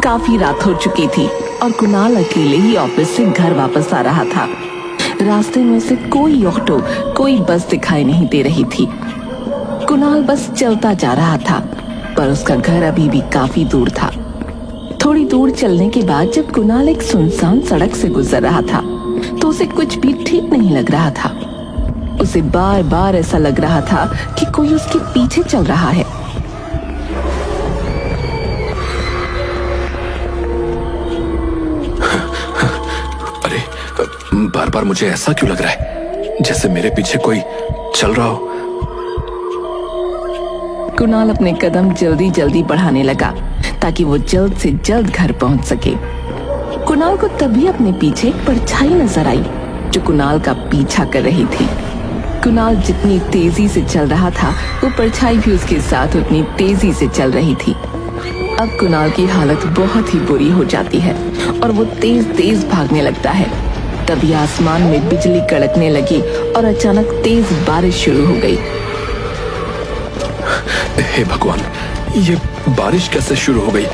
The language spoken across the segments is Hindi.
काफी रात हो चुकी थी और कुणाल अकेले ही ऑफिस से घर वापस आ रहा था। रास्ते में से कोई ऑटो, कोई बस दिखाई नहीं दे रही थी। कुणाल बस चलता जा रहा था, पर उसका घर अभी भी काफी दूर था। थोड़ी दूर चलने के बाद जब कुणाल एक सुनसान सड़क से गुजर रहा था, तो उसे कुछ भी ठीक नहीं लग रहा था। उसे बार बार ऐसा लग रहा था कि कोई उसके पीछे चल रहा है। अरे, बार बार मुझे ऐसा क्यों लग रहा है जैसे मेरे पीछे कोई चल रहा हो। कुणाल अपने कदम जल्दी जल्दी बढ़ाने लगा ताकि वो जल्द से जल्द घर पहुंच सके। कुणाल को तभी अपने पीछे एक परछाई नजर आई जो कुणाल का पीछा कर रही थी। कुणाल जितनी तेजी से चल रहा था, वो परछाई भी उसके साथ उतनी तेजी से चल रही थी। अब कुणाल की हालत बहुत ही बुरी हो जाती है और वो तेज तेज भागने लगता है। तभी आसमान में बिजली कड़कने लगी और अचानक तेज बारिश शुरू हो गई। हे भगवान, ये बारिश कैसे शुरू हो गई?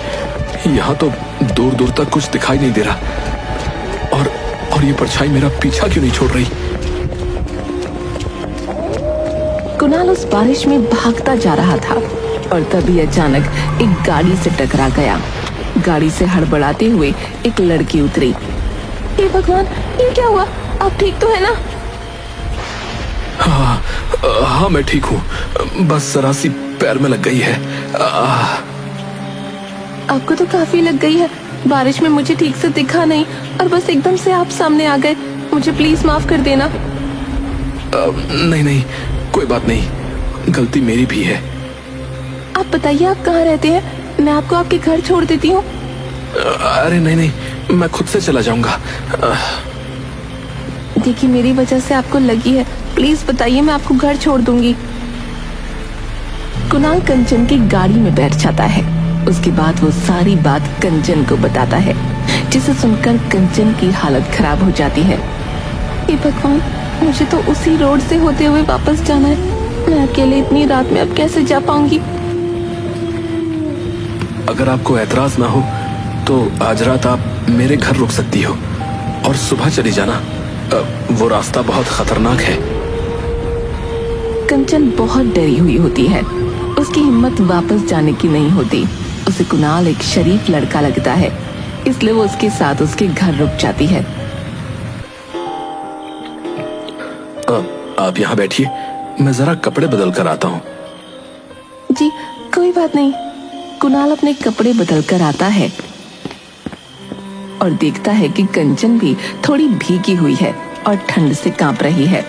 यहाँ तो दूर दूर तक कुछ दिखाई नहीं दे रहा और ये परछाई मेरा पीछा क्यों नहीं छोड़ रही? कुणाल उस बारिश में भागता जा रहा था और तभी अचानक एक गाड़ी से टकरा गया। गाड़ी से हड़बड़ाते हुए एक लड़की उतरी। हे भगवान, ये क्या हुआ? आप ठीक तो है ना? हाँ, मैं ठीक हूँ, बस जरा सी पैर में लग गई है। आपको तो काफी लग गई है। बारिश में मुझे ठीक से दिखा नहीं और बस एकदम से आप सामने आ गए। मुझे प्लीज माफ कर देना। नहीं, कोई बात नहीं, गलती मेरी भी है। आप बताइए, आप कहाँ रहते हैं? मैं आपको आपके घर छोड़ देती हूँ। अरे नहीं, मैं खुद से चला जाऊंगा। देखिए, मेरी वजह से आपको लगी है, प्लीज बताइए, मैं आपको घर छोड़ दूंगी। कुणाल कंचन की गाड़ी में बैठ जाता है। उसके बाद वो सारी बात कंचन को बताता है, जिसे सुनकर कंचन की हालत खराब हो जाती है। हे भगवान, मुझे तो उसी रोड से होते हुए वापस जाना है। मैं अकेले इतनी रात में अब कैसे जा पाऊंगी? अगर आपको एतराज ना हो तो आज रात आप मेरे घर रुक सकती हो और सुबह चली जाना। वो रास्ता बहुत खतरनाक है। कंचन बहुत डरी हुई होती है। उसकी हिम्मत वापस जाने की नहीं होती। उसे कुणाल एक शरीफ लड़का लगता है, इसलिए वो उसके साथ उसके घर रुक जाती है। आप यहाँ बैठिए, मैं जरा कपड़े बदल कर आता हूँ। जी, कोई बात नहीं। कुणाल अपने कपड़े बदल कर आता है और देखता है कि कंचन भी थोड़ी भीगी हुई है और ठंड से कांप रही है।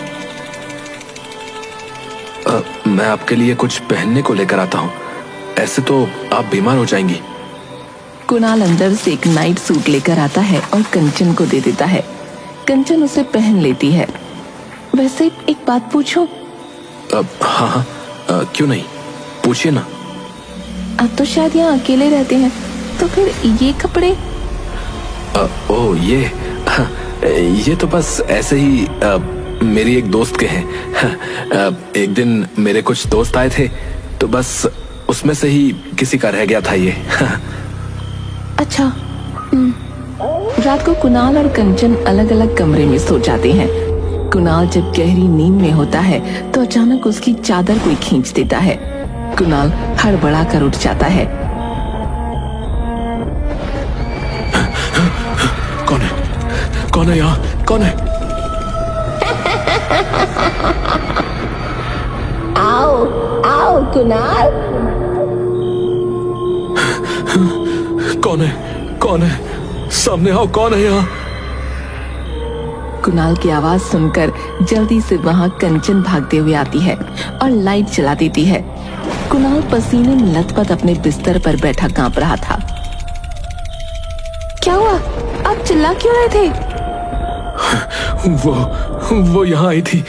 मैं आपके लिए कुछ पहनने को लेकर आता हूँ, ऐसे तो आप बीमार हो जाएंगी। कुणाल अंदर से एक नाइट सूट लेकर आता है और कंचन को दे देता है। कंचन उसे पहन लेती है। वैसे एक बात पूछूं? हाँ, क्यों नहीं, पूछिए ना। आप तो शायद यहाँ अकेले रहते हैं, तो फिर ये कपड़े? ओह, ये तो बस ऐसे ही मेरी एक दोस्त के हैं। एक दिन मेरे कुछ दोस्त आए थे, तो बस उसमें से ही किसी का रह गया था ये। अच्छा। रात को कुणाल और कंचन अलग अलग कमरे में सो जाते हैं। कुणाल जब गहरी नींद में होता है तो अचानक उसकी चादर कोई खींच देता है। कुणाल हड़बड़ा कर उठ जाता है। कौन है यहाँ? कौन है? आओ आओ कुणाल। कौन है? सामने आओ, कौन है यहाँ? कुणाल की आवाज सुनकर जल्दी से वहां कंचन भागते हुए आती है और लाइट जला देती है। कुणाल पसीने में लथपथ अपने बिस्तर पर बैठा कांप रहा था। क्या हुआ? आप चिल्ला क्यों रहे थे? वो यहाँ आई थी।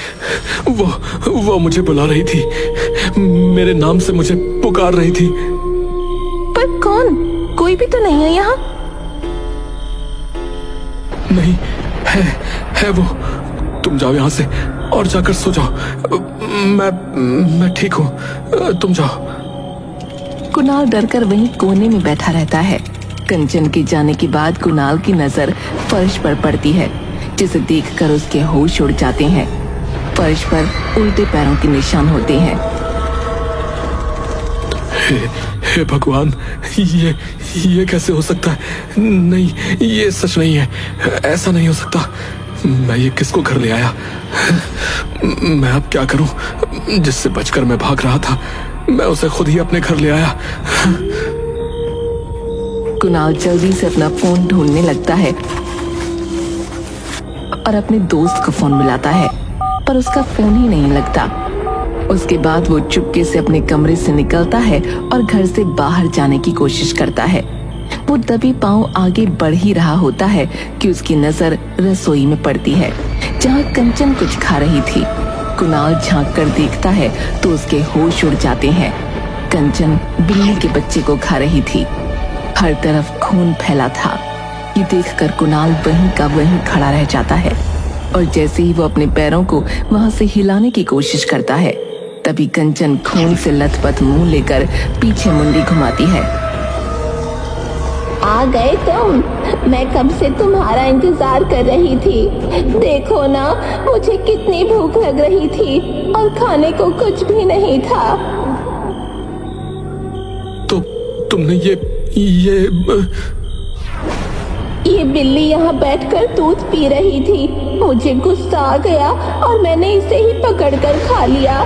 वो मुझे बुला रही थी, मेरे नाम से मुझे पुकार रही थी। पर कौन? कोई भी तो नहीं है यहाँ। नहीं है वो। तुम जाओ यहाँ से और जाकर सो जाओ। मैं ठीक हूँ, तुम जाओ। कुणाल डरकर वहीं कोने में बैठा रहता है। कंचन के जाने के बाद कुणाल की नजर फर्श पर पड़ती है, जिसे देखकर उसके होश उड़ जाते हैं। फर्श पर उल्टे पैरों के निशान होते हैं। हे भगवान, ये कैसे हो सकता है? नहीं, ये सच नहीं है। ऐसा नहीं हो सकता। मैं ये किसको घर ले आया? मैं अब क्या करूं? जिससे बचकर मैं भाग रहा था, मैं उसे खुद ही अपने घर ले आया। कुणाल जल्दी से अपना फोन ढूंढने लगता है और अपने दोस्त को फोन मिलाता है, पर उसका फोन ही नहीं लगता। उसके बाद वो चुपके से अपने कमरे से निकलता है और घर से बाहर जाने की कोशिश करता है। वो दबे पांव आगे बढ़ ही रहा होता है कि उसकी नजर रसोई में पड़ती है, जहां कंचन कुछ खा रही थी। कुणाल झांक कर देखता है तो उसके होश उड़ जाते हैं। कंचन बिल्ली के बच्चे को खा रही थी। हर तरफ खून फैला था। ये देखकर कुणाल वहीं का वहीं खड़ा रह जाता है और जैसे ही वो अपने पैरों को वहां से हिलाने की कोशिश करता है, तभी कंचन खून से लथपथ मुंह लेकर पीछे मुंडी घुमाती है। आ गए तुम? मैं कब से तुम्हारा इंतजार कर रही थी। देखो ना, मुझे कितनी भूख लग रही थी और खाने को कुछ भी नहीं था। तो तुमने ये बिल्ली यहाँ बैठकर दूध पी रही थी। मुझे गुस्सा आ गया और मैंने इसे ही पकड़कर खा लिया।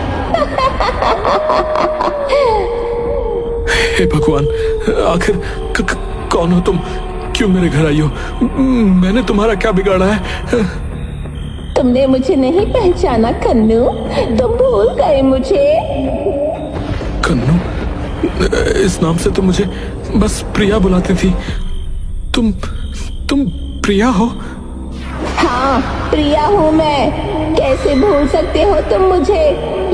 हे भगवान, आखिर कौन हो तुम? क्यों मेरे घर आई हो? मैंने तुम्हारा क्या बिगाड़ा है? तुमने मुझे नहीं पहचाना कन्नू? तुम भूल गए मुझे? कन्नू? इस नाम से तो मुझे बस प्रिया बुलाती थी। तुम प्रिया हो? हाँ, प्रिया हूँ मैं। कैसे भूल सकते हो तुम मुझे?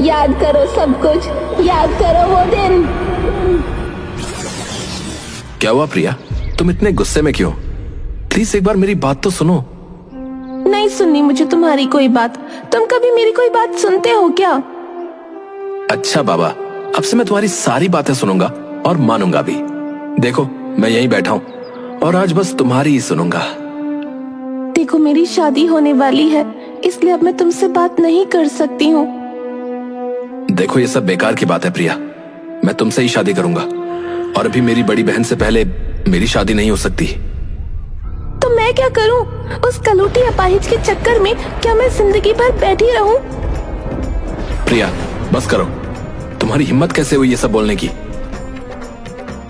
याद करो सब कुछ, याद करो वो दिन। क्या हुआ प्रिया? तुम इतने गुस्से में क्यों? प्लीज एक बार मेरी बात तो सुनो। नहीं सुननी मुझे तुम्हारी कोई बात। तुम कभी मेरी कोई बात सुनते हो क्या? अच्छा बाबा, अब से मैं तुम्हारी सारी बातें सुनूंगा और मानूंगा भी। देखो, मैं यहीं बैठा हूँ और आज बस तुम्हारी ही सुनूंगा। देखो, मेरी शादी होने वाली है, इसलिए अब मैं तुमसे बात नहीं कर सकती हूँ। देखो, ये सब बेकार की बात है प्रिया। मैं तुमसे ही शादी करूंगा और अभी मेरी बड़ी बहन से पहले मेरी शादी नहीं हो सकती। तो मैं क्या करूं? उस कलूटी अपाहिज के चक्कर में क्या मैं जिंदगी भर बैठी रहूं? प्रिया, बस करो। तुम्हारी हिम्मत कैसे हुई ये सब बोलने की?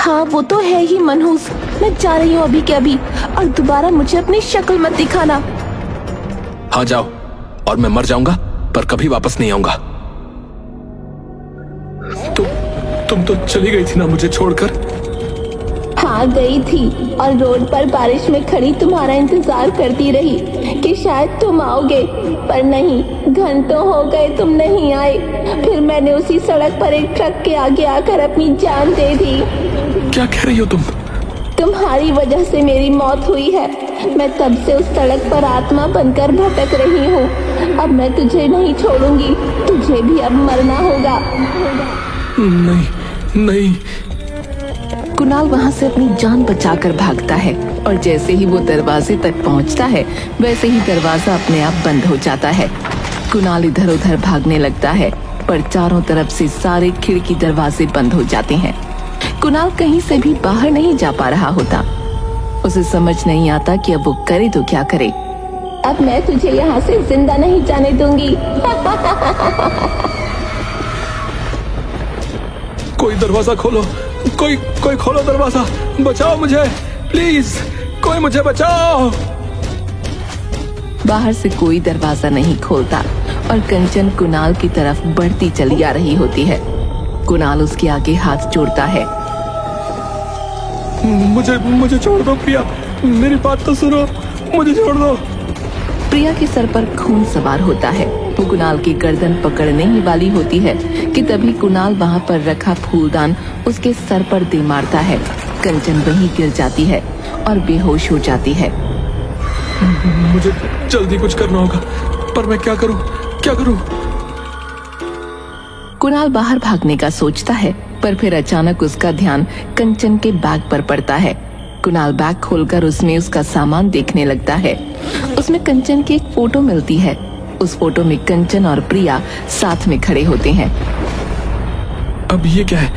हाँ, वो तो है ही मनहूस। मैं जा रही हूँ अभी के अभी, और दोबारा मुझे अपनी शक्ल मत दिखाना। हाँ जाओ, और मैं मर जाऊंगा पर कभी वापस नहीं आऊंगा। तुम तो चली गई थी ना मुझे छोड़कर? हाँ, गई थी और रोड पर बारिश में खड़ी तुम्हारा इंतजार करती रही कि शायद तुम आओगे, पर नहीं, घंटों हो गए तुम नहीं आए। फिर मैंने उसी सड़क पर एक ट्रक के आगे आकर अपनी जान दे दी। क्या कह रही हो तुम? तुम्हारी वजह से मेरी मौत हुई है। मैं तब से उस सड़क पर आत्मा बनकर भटक रही हूँ। अब मैं तुझे नहीं छोड़ूंगी, तुझे भी अब मरना होगा। नहीं। कुणाल वहां से अपनी जान बचाकर भागता है और जैसे ही वो दरवाजे तक पहुंचता है, वैसे ही दरवाजा अपने आप बंद हो जाता है। कुणाल इधर उधर भागने लगता है, पर चारों तरफ से सारे खिड़की दरवाजे बंद हो जाते हैं। कुणाल कहीं से भी बाहर नहीं जा पा रहा होता। उसे समझ नहीं आता कि अब वो करे तो क्या करे। अब मैं तुझे यहाँ से जिंदा नहीं जाने दूंगी। कोई दरवाजा खोलो, कोई खोलो दरवाजा। बचाओ मुझे, प्लीज, कोई मुझे बचाओ। बाहर से कोई दरवाजा नहीं खोलता और कंचन कुणाल की तरफ बढ़ती चली आ रही होती है। कुणाल उसके आगे हाथ जोड़ता है। मुझे छोड़ दो प्रिया, मेरी बात तो सुनो, मुझे छोड़ दो। प्रिया के सर पर खून सवार होता है। वो कुणाल की गर्दन पकड़ने ही वाली होती है कि तभी कुणाल वहां पर रखा फूलदान उसके सर पर दे मारता है। कंचन वहीं गिर जाती है और बेहोश हो जाती है। मुझे जल्दी कुछ करना होगा, पर मैं क्या करूं? कुणाल बाहर भागने का सोचता है, पर फिर अचानक उसका ध्यान कंचन के बैग पर पड़ता है। कुणाल बैग खोलकर उसमें उसका सामान देखने लगता है। उसमें कंचन की एक फोटो मिलती है। उस फोटो में कंचन और प्रिया साथ में खड़े होते हैं। अब ये क्या है?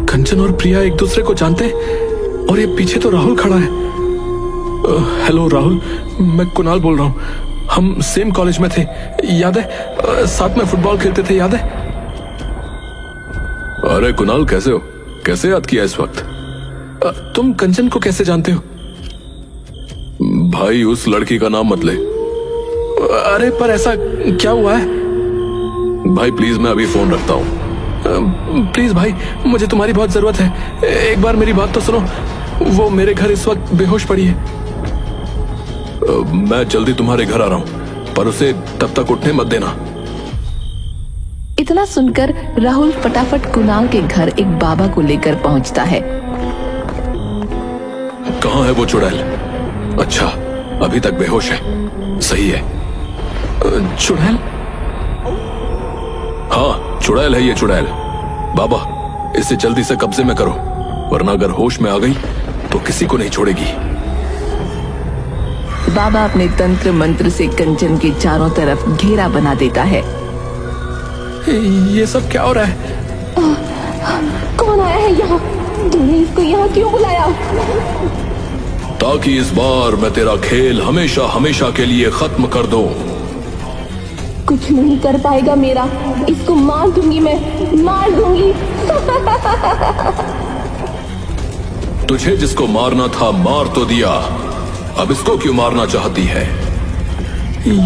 कंचन और प्रिया एक दूसरे को जानते हैं और ये पीछे तो राहुल खड़ा है। हेलो राहुल, मैं कुणाल बोल रहा हूँ। हम सेम कॉलेज में थे, याद है? साथ में फुटबॉल खेलते थे, याद है? अरे कुणाल, कैसे हो? कैसे याद किया इस वक्त? तुम कंचन को कैसे जानते हो? भाई, उस लड़की का नाम मत ले। अरे पर ऐसा क्या हुआ है? भाई प्लीज, मैं अभी फोन रखता हूँ। प्लीज भाई, मुझे तुम्हारी बहुत जरूरत है। एक बार मेरी बात तो सुनो। वो मेरे घर इस वक्त बेहोश पड़ी है। मैं जल्दी तुम्हारे घर आ रहा हूँ, पर उसे तब तक उठने मत देना। इतना सुनकर राहुल फटाफट कुणाल के घर एक बाबा को लेकर पहुंचता है। कहाँ है वो चुड़ैल? अच्छा, अभी तक बेहोश है। सही है। चुड़ैल? हाँ, चुड़ैल है ये, चुड़ैल। बाबा, इसे जल्दी से कब्जे में करो, वरना अगर होश में आ गई तो किसी को नहीं छोड़ेगी। बाबा अपने तंत्र मंत्र से कंचन के चारों तरफ घेरा बना देता है। ये सब क्या हो रहा है? कौन आया है यहाँ? तुमने इसको यहाँ क्यों बुलाया? ताकि इस बार मैं तेरा खेल हमेशा हमेशा के लिए खत्म कर दूं। कुछ नहीं कर पाएगा मेरा। इसको मार दूंगी, मैं मार दूंगी। तुझे जिसको मारना था मार तो दिया, अब इसको क्यों मारना चाहती है?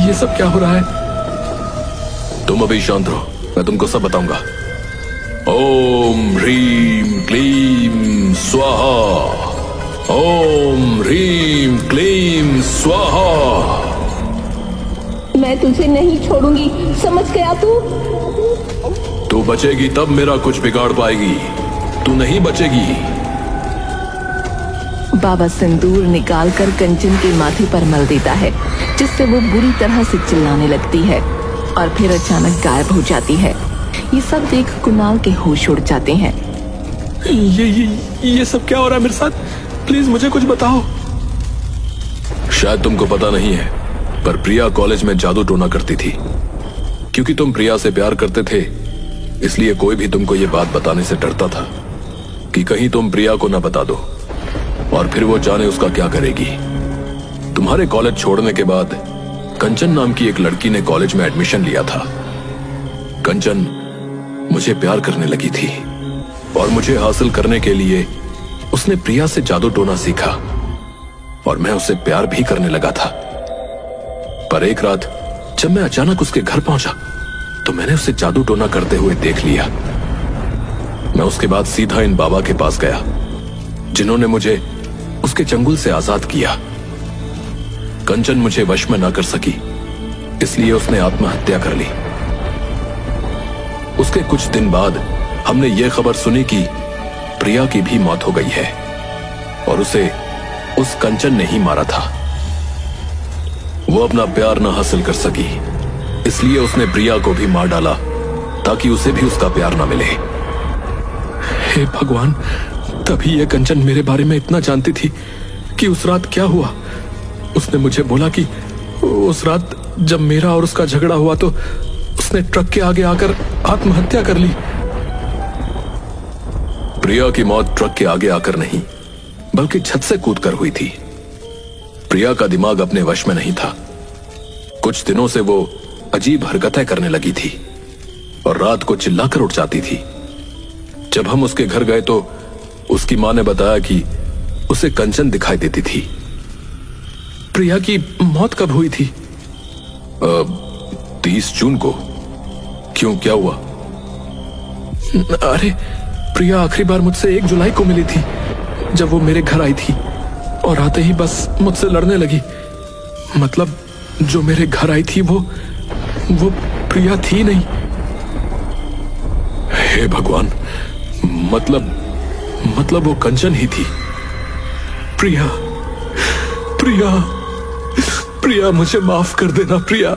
ये सब क्या हो रहा है? तुम अभी शांत रहो, मैं तुमको सब बताऊंगा। ओम ह्रीम क्लीम स्वाहा। ओम ह्रीम क्लीम स्वाहा। मैं तुझे नहीं छोड़ूंगी, समझ गया तू? तू बचेगी तब मेरा कुछ बिगाड़ पाएगी, तू नहीं बचेगी। बाबा सिंदूर निकालकर कंचन के माथे पर मल देता है, जिससे वो बुरी तरह से चिल्लाने लगती है और फिर अचानक गायब हो जाती है। ये सब देख कुणाल के होश उड़ जाते हैं। ये सब क्या हो रहा है मेरे साथ? प्लीज मुझे कुछ बताओ। शायद तुमको पता नहीं है, पर प्रिया कॉलेज में जादू टोना करती थी। क्योंकि तुम प्रिया से प्यार करते थे, इसलिए कोई भी तुमको ये बात बताने से डरता था कि कहीं तुम प्रिया को ना बता दो और फिर वो जाने उसका क्या करेगी। तुम्हारे कॉलेज छोड़ने के बाद कंचन नाम की एक लड़की ने कॉलेज में एडमिशन लिया था। कंचन मुझे प्यार करने लगी थी और मुझे हासिल करने के लिए उसने प्रिया से जादू टोना सीखा और मैं उससे प्यार भी करने लगा था। पर एक रात जब मैं अचानक उसके घर पहुंचा तो मैंने उसे जादू टोना करते हुए देख लिया। मैं उसके बाद सीधा इन बाबा के पास गया, जिन्होंने मुझे उसके चंगुल से आजाद किया। कंचन मुझे वश में ना कर सकी, इसलिए उसने आत्महत्या कर ली। उसके कुछ दिन बाद हमने ये खबर सुनी कि प्रिया की भी मौत हो गई है और उसे उस कंचन ने ही मारा था। वो अपना प्यार ना हासिल कर सकी, इसलिए उसने प्रिया को भी मार डाला ताकि उसे भी उसका प्यार ना मिले। हे भगवान, तभी ये कंचन मेरे बारे में इतना जानती थी कि उस रात क्या हुआ। उसने मुझे बोला कि उस रात जब मेरा और उसका झगड़ा हुआ तो उसने ट्रक के आगे आकर आत्महत्या कर ली। प्रिया की मौत ट्रक के आगे आकर नहीं, बल्कि छत से कूदकर हुई थी। प्रिया का दिमाग अपने वश में नहीं था। कुछ दिनों से वो अजीब हरकतें करने लगी थी और रात को चिल्लाकर उठ जाती थी। जब हम उसके घर गए तो उसकी मां ने बताया कि उसे कंचन दिखाई देती थी। प्रिया की मौत कब हुई थी? 30 जून को। क्यों, क्या हुआ? अरे, प्रिया आखिरी बार मुझसे 1 जुलाई को मिली थी, जब वो मेरे घर आई थी और आते ही बस मुझसे लड़ने लगी। मतलब जो मेरे घर आई थी वो प्रिया थी नहीं। हे भगवान, मतलब वो कंचन ही थी। प्रिया, प्रिया, प्रिया, मुझे माफ कर देना प्रिया।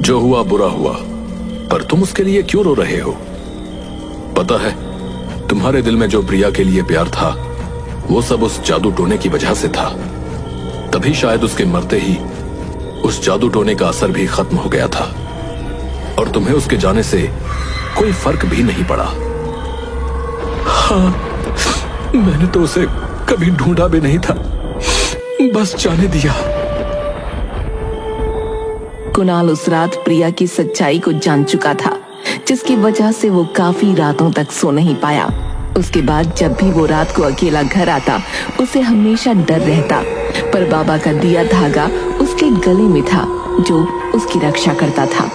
जो हुआ बुरा हुआ, पर तुम उसके लिए क्यों रो रहे हो? पता है, तुम्हारे दिल में जो प्रिया के लिए प्यार था वो सब उस जादू टोने की वजह से था। तभी शायद उसके मरते ही उस जादू टोने का असर भी खत्म हो गया था और तुम्हें उसके जाने से कोई फर्क भी नहीं पड़ा। हाँ, मैंने तो उसे कभी ढूंढा भी नहीं था, बस जाने दिया। कुणाल उस रात प्रिया की सच्चाई को जान चुका था, जिसकी वजह से वो काफी रातों तक सो नहीं पाया। उसके बाद जब भी वो रात को अकेला घर आता, उसे हमेशा डर रहता, पर बाबा का दिया धागा उसके गले में था जो उसकी रक्षा करता था।